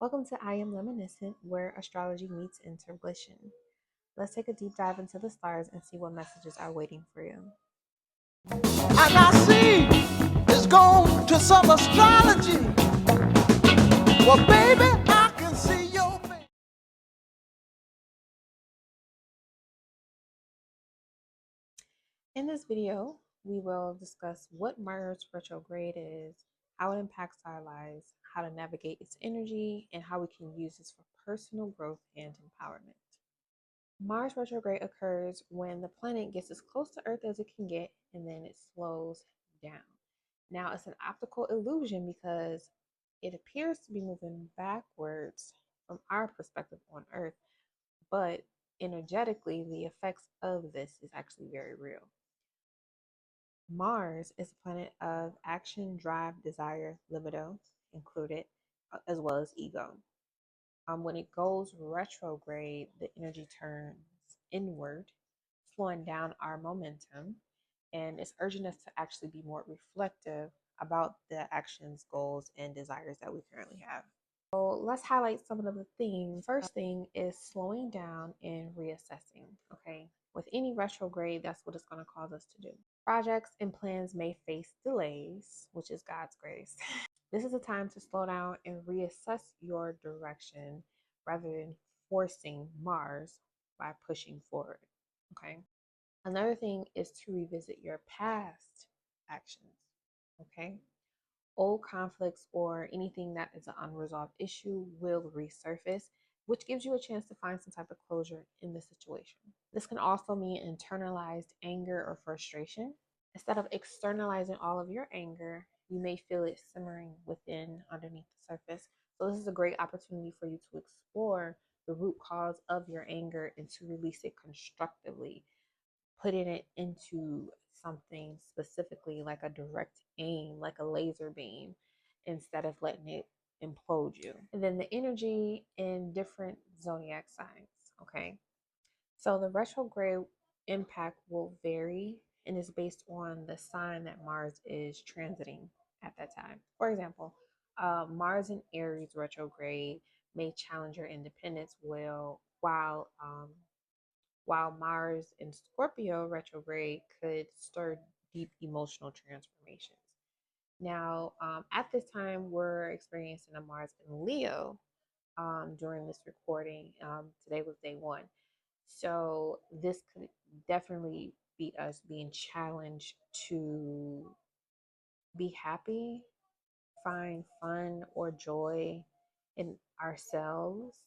Welcome to I Am Reminiscent, where astrology meets intuition. Let's take a deep dive into the stars and see what messages are waiting for you. And I see it's gone to some astrology. Well, baby, I can see your face. In this video, we will discuss what Mars retrograde is, how it impacts our lives, how to navigate its energy, and how we can use this for personal growth and empowerment. Mars retrograde occurs when the planet gets as close to Earth as it can get and then it slows down. Now, it's an optical illusion because it appears to be moving backwards from our perspective on Earth, but energetically, the effects of this is actually very real. Mars is a planet of action, drive, desire, libido included, as well as ego. When it goes retrograde, the energy turns inward, slowing down our momentum, and it's urging us to actually be more reflective about the actions, goals, and desires that we currently have. So let's highlight some of the themes. First thing is slowing down and reassessing. Okay, with any retrograde, that's what it's going to cause us to do. Projects and plans may face delays, which is God's grace. This is a time to slow down and reassess your direction rather than forcing Mars by pushing forward. Okay. Another thing is to revisit your past actions. Okay. Old conflicts or anything that is an unresolved issue will resurface, which gives you a chance to find some type of closure in the situation. This can also mean internalized anger or frustration. Instead of externalizing all of your anger, you may feel it simmering within underneath the surface. So this is a great opportunity for you to explore the root cause of your anger and to release it constructively, putting it into something specifically like a direct aim, like a laser beam, instead of letting it implode you. And then the energy in different zodiac signs. Okay. So the retrograde impact will vary and is based on the sign that Mars is transiting at that time. For example, Mars in Aries retrograde may challenge your independence while Mars in Scorpio retrograde could stir deep emotional transformations. Now, at this time, we're experiencing a Mars in Leo during this recording. Today was day one. So this could definitely be us being challenged to be happy, find fun or joy in ourselves,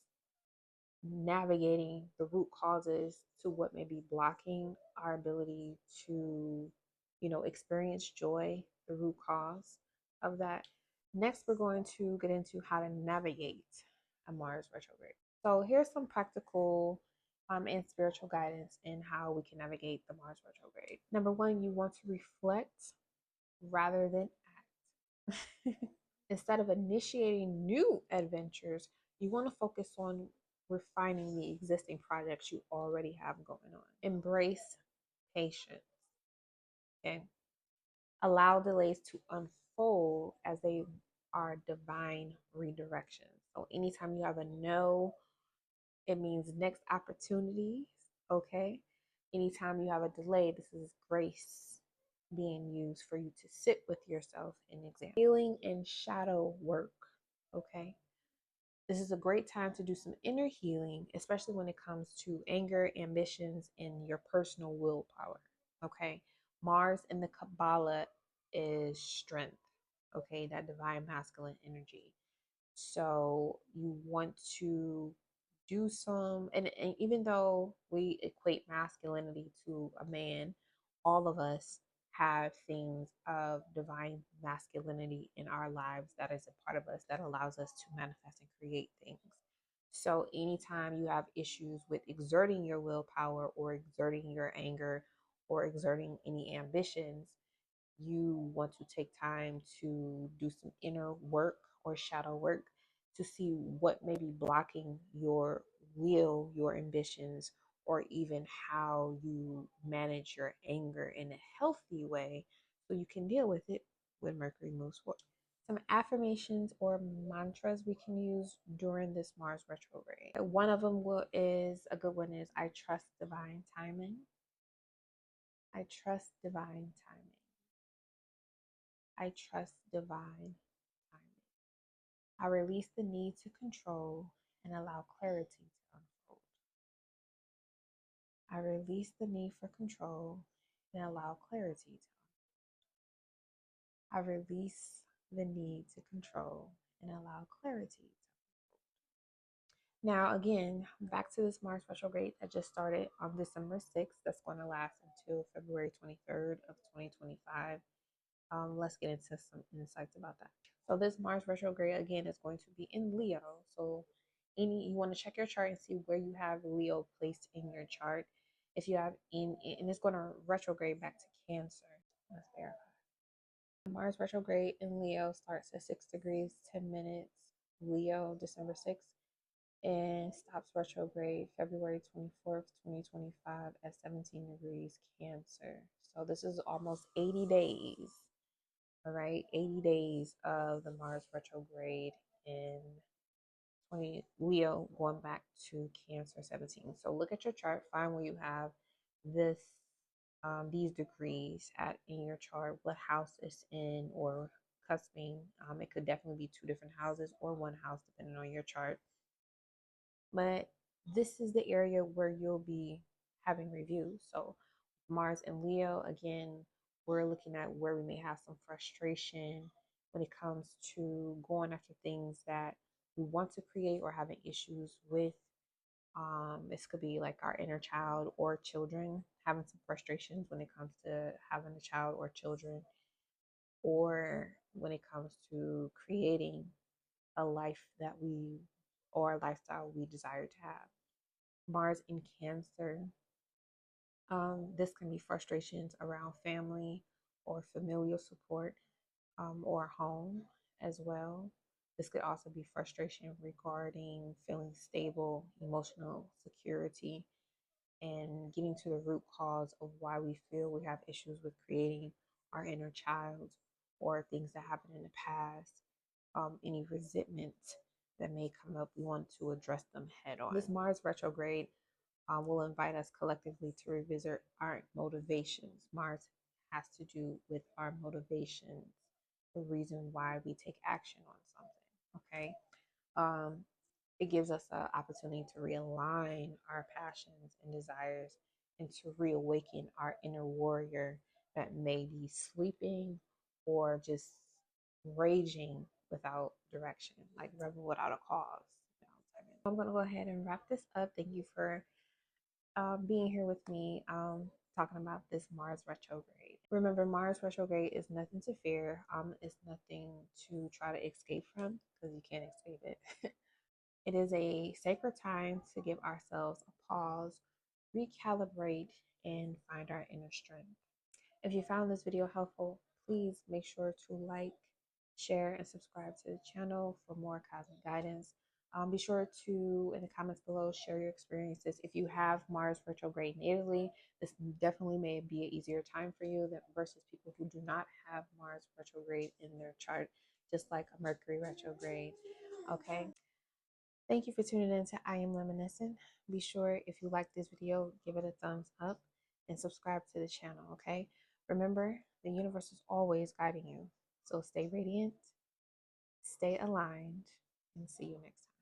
navigating the root causes to what may be blocking our ability to, experience joy, the root cause of that. Next, we're going to get into how to navigate a Mars retrograde. So here's some practical and spiritual guidance in how we can navigate the Mars retrograde. Number one, you want to reflect rather than act. Instead of initiating new adventures, you want to focus on refining the existing projects you already have going on. Embrace patience. Okay. Allow delays to unfold as they are divine redirections. So anytime you have a no, it means next opportunities. Okay. Anytime you have a delay, this is grace being used for you to sit with yourself and examine. Healing and shadow work. Okay. This is a great time to do some inner healing, especially when it comes to anger, ambitions, and your personal willpower. Okay. Mars in the Kabbalah is strength. Okay. That divine masculine energy. So you want to do some, and even though we equate masculinity to a man, all of us have things of divine masculinity in our lives that is a part of us that allows us to manifest and create things. So anytime you have issues with exerting your willpower or exerting your anger or exerting any ambitions, you want to take time to do some inner work or shadow work to see what may be blocking your will, your ambitions, or even how you manage your anger in a healthy way so you can deal with it when Mercury moves forward. some affirmations or mantras we can use during this Mars retrograde. One of them is a good one is I trust divine timing. I trust divine timing. I trust divine timing. I release the need to control and allow clarity to unfold. I release the need for control and allow clarity to unfold. I release the need to control and allow clarity. Now, again, back to this Mars retrograde that just started on December 6th. That's going to last until February 23rd of 2025. Let's get into some insights about that. So this Mars retrograde, again, is going to be in Leo. So you want to check your chart and see where you have Leo placed in your chart. If you have and it's going to retrograde back to Cancer. Let's verify. Mars retrograde in Leo starts at 6 degrees, 10 minutes, Leo, December 6th. And stops retrograde February 24th, 2025 at 17 degrees Cancer. So this is almost 80 days. All right, 80 days of the Mars retrograde in 20 Leo going back to Cancer 17. So look at your chart, find where you have this these degrees at in your chart, what house it's in or cusping. It could definitely be two different houses or one house depending on your chart. But this is the area where you'll be having reviews. So Mars and Leo, again, we're looking at where we may have some frustration when it comes to going after things that we want to create or having issues with. This could be like our inner child or children having some frustrations when it comes to having a child or children, or when it comes to creating a life that we or a lifestyle we desire to have. Mars in Cancer, this can be frustrations around family or familial support or home as well. This could also be frustration regarding feeling stable, emotional security, and getting to the root cause of why we feel we have issues with creating our inner child or things that happened in the past. Any resentment that may come up, we want to address them head on. This Mars retrograde will invite us collectively to revisit our motivations. Mars has to do with our motivations, the reason why we take action on something. Okay. It gives us an opportunity to realign our passions and desires and to reawaken our inner warrior that may be sleeping or just raging without direction, like rebel without a cause. You know what I mean? I'm going to go ahead and wrap this up. Thank you for being here with me talking about this Mars retrograde. Remember, Mars retrograde is nothing to fear. It's nothing to try to escape from because you can't escape it. It is a sacred time to give ourselves a pause, recalibrate, and find our inner strength. If you found this video helpful, please make sure to like, share, and subscribe to the channel for more cosmic guidance. Be sure to, in the comments below, share your experiences. If you have Mars retrograde natally, this definitely may be an easier time for you versus people who do not have Mars retrograde in their chart, just like a Mercury retrograde. Okay. Thank you for tuning in to I Am Reminiscent. Be sure if you like this video, give it a thumbs up and subscribe to the channel, okay? Remember, the universe is always guiding you. So stay radiant, stay aligned, and see you next time.